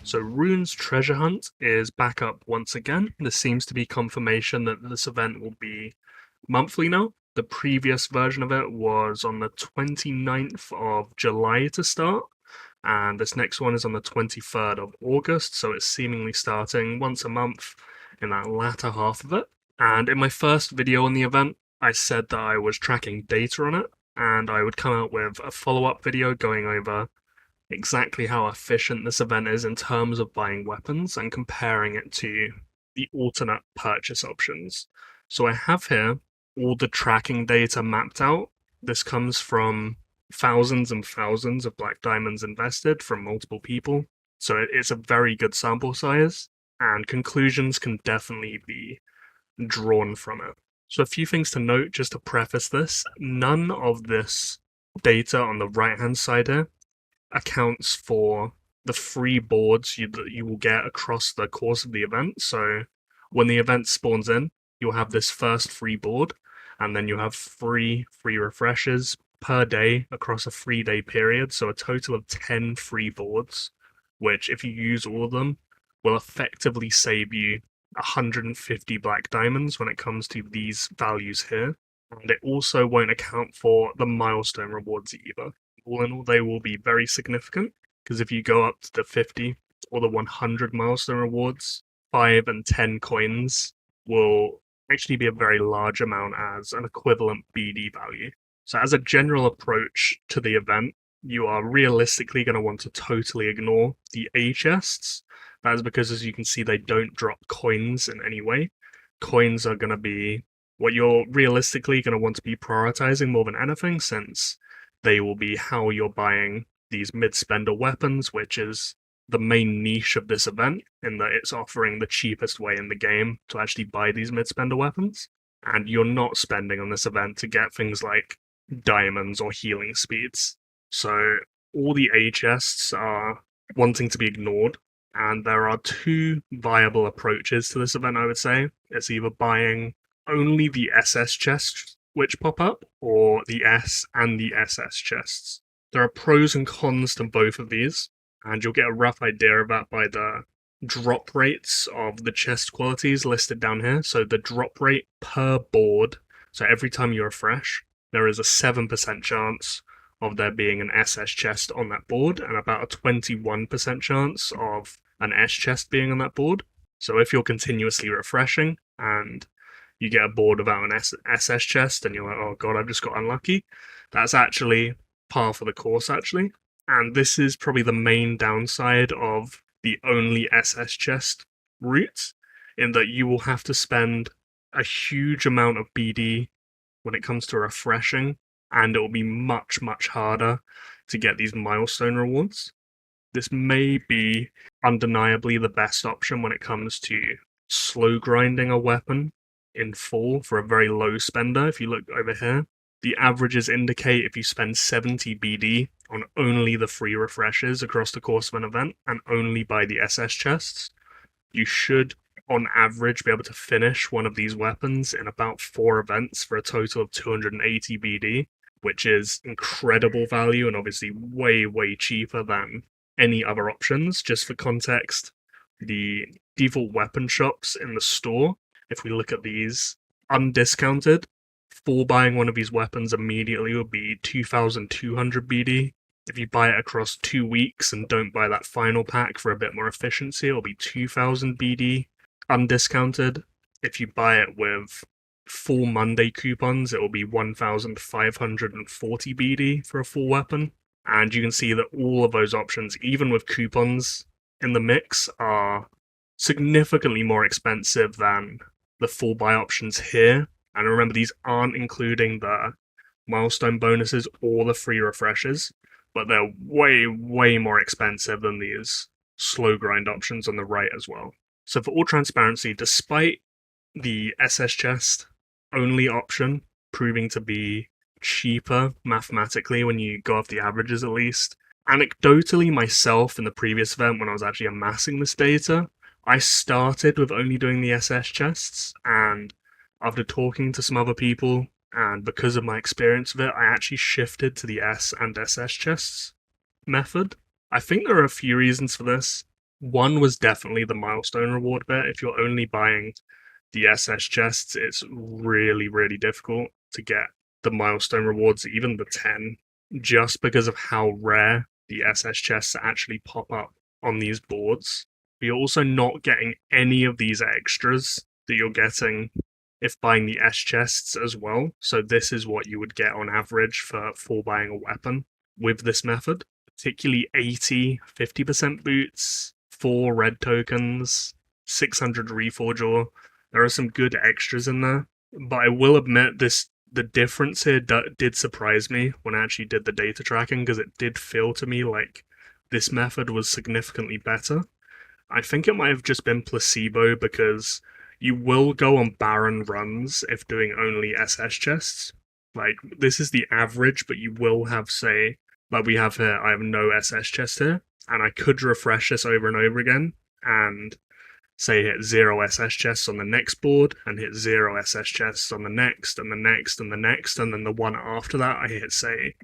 So Rune's treasure hunt is back up once again. There seems to be confirmation that this event will be monthly now. The previous version of it was on the 29th of July to start, and this next one is on the 23rd of August, so it's seemingly starting once a month in that latter half of it. And in my first video on the event, I said that I was tracking data on it, and I would come out with a follow-up video going over exactly how efficient this event is in terms of buying weapons and comparing it to the alternate purchase options. So I have here all the tracking data mapped out. This comes from thousands and thousands of black diamonds invested from multiple people. So it's a very good sample size, and conclusions can definitely be drawn from it. So a few things to note just to preface this. None of this data on the right-hand side here accounts for the free boards that you will get across the course of the event. So when the event spawns in, you'll have this first free board, and then you have free refreshes per day across a 3-day period. So a total of 10 free boards, which if you use all of them, will effectively save you 150 black diamonds when it comes to these values here. And it also won't account for the milestone rewards either. All in all, they will be very significant, because if you go up to the 50 or the 100 milestone rewards, 5 and 10 coins will actually be a very large amount as an equivalent BD value. So as a general approach to the event, you are realistically going to want to totally ignore the A chests. That is because, as you can see, they don't drop coins in any way. Coins are going to be what you're realistically going to want to be prioritizing more than anything, since they will be how you're buying these mid-spender weapons, which is the main niche of this event, in that it's offering the cheapest way in the game to actually buy these mid-spender weapons. And you're not spending on this event to get things like diamonds or healing speeds. So all the A chests are wanting to be ignored, and there are two viable approaches to this event, I would say. It's either buying only the SS chests, which pop up, or the S and the SS chests. There are pros and cons to both of these, and you'll get a rough idea of that by the drop rates of the chest qualities listed down here. So the drop rate per board, so every time you refresh, there is a 7% chance of there being an SS chest on that board, and about a 21% chance of an S chest being on that board. So if you're continuously refreshing and you get a board without an SS chest and you're like, oh god, I've just got unlucky, that's actually par for the course, actually. And this is probably the main downside of the only SS chest route, in that you will have to spend a huge amount of BD when it comes to refreshing, and it will be much, much harder to get these milestone rewards. This may be undeniably the best option when it comes to slow grinding a weapon in full for a very low spender. If you look over here, the averages indicate if you spend 70 BD on only the free refreshes across the course of an event and only buy the SS chests, you should on average be able to finish one of these weapons in about 4 events for a total of 280 BD, which is incredible value and obviously way, way cheaper than any other options. Just for context, the default weapon shops in the store, if we look at these undiscounted, for buying one of these weapons immediately would be 2,200 BD. If you buy it across 2 weeks and don't buy that final pack for a bit more efficiency, it'll be 2,000 BD undiscounted. If you buy it with full Monday coupons, it will be 1,540 BD for a full weapon. And you can see that all of those options, even with coupons in the mix, are significantly more expensive than the full buy options here. And remember, these aren't including the milestone bonuses or the free refreshes, but they're way, way more expensive than these slow grind options on the right as well. So for all transparency, despite the SS chest only option proving to be cheaper mathematically when you go off the averages at least, anecdotally myself in the previous event when I was actually amassing this data, I started with only doing the SS chests, and after talking to some other people, and because of my experience with it, I actually shifted to the S and SS chests method. I think there are a few reasons for this. One was definitely the milestone reward bit. If you're only buying the SS chests, it's really, really difficult to get the milestone rewards, even the 10, just because of how rare the SS chests actually pop up on these boards. But you're also not getting any of these extras that you're getting if buying the S chests as well. So this is what you would get on average for buying a weapon with this method, particularly 80, 50% boots, 4 red tokens, 600 reforge ore. There are some good extras in there, but I will admit the difference here did surprise me when I actually did the data tracking, because it did feel to me like this method was significantly better. I think it might have just been placebo, because you will go on barren runs if doing only SS chests. Like, this is the average, but you will have, say, like we have here, I have no SS chest here, and I could refresh this over and over again, and say hit 0 SS chests on the next board, and hit 0 SS chests on the next, and the next, and the next, and then the one after that I hit, say,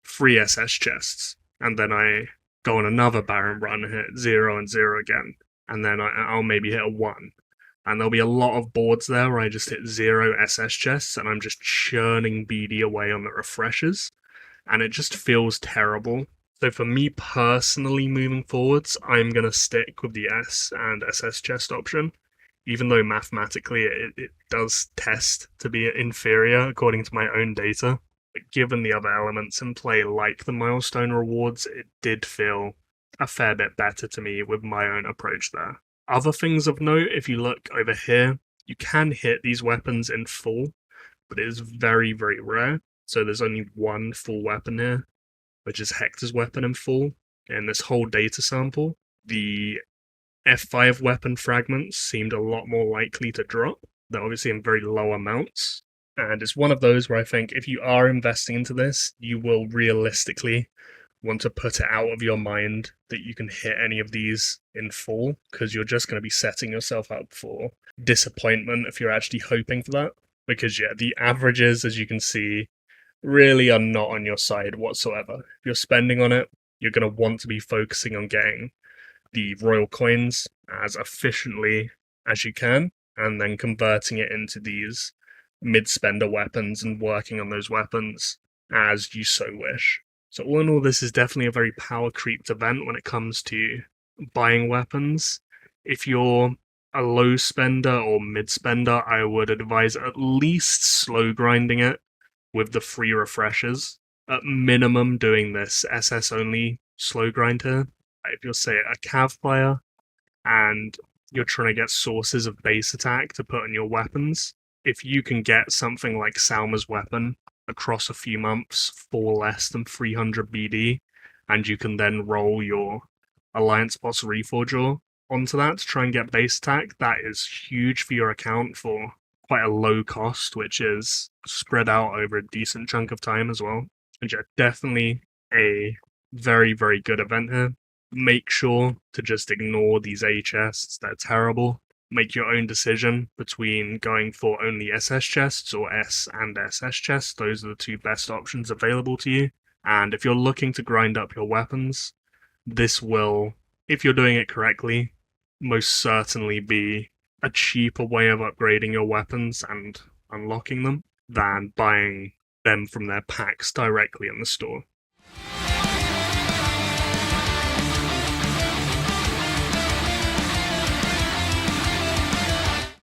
3 SS chests, and then I go on another barren run and hit 0 and 0 again, and then I'll maybe hit a 1. And there'll be a lot of boards there where I just hit 0 SS chests, and I'm just churning BD away on the refreshers, and it just feels terrible. So for me personally, moving forwards, I'm going to stick with the S and SS chest option, even though mathematically it does test to be inferior according to my own data. But given the other elements in play, like the milestone rewards, it did feel a fair bit better to me with my own approach there. Other things of note, if you look over here, you can hit these weapons in full, but it is very, very rare. So there's only one full weapon here, which is Hector's weapon in full. In this whole data sample, the F5 weapon fragments seemed a lot more likely to drop. They're obviously in very low amounts. And it's one of those where I think if you are investing into this, you will realistically want to put it out of your mind that you can hit any of these in full, because you're just going to be setting yourself up for disappointment if you're actually hoping for that. Because, yeah, the averages, as you can see, really are not on your side whatsoever. If you're spending on it, you're going to want to be focusing on getting the royal coins as efficiently as you can, and then converting it into these mid-spender weapons and working on those weapons as you so wish. So all in all, this is definitely a very power creeped event when it comes to buying weapons. If you're a low spender or mid spender, I would advise at least slow grinding it with the free refreshers. At minimum, doing this SS only slow grind here. If you're, say, a Cav player and you're trying to get sources of base attack to put on your weapons, if you can get something like Salma's weapon across a few months for less than 300 BD, and you can then roll your Alliance Boss Reforger onto that to try and get base attack, that is huge for your account for quite a low cost, which is spread out over a decent chunk of time as well. And yeah, definitely a very, very good event here. Make sure to just ignore these A chests, they're terrible. Make your own decision between going for only SS chests or S and SS chests. Those are the two best options available to you. And if you're looking to grind up your weapons, this will, if you're doing it correctly, most certainly be a cheaper way of upgrading your weapons and unlocking them than buying them from their packs directly in the store.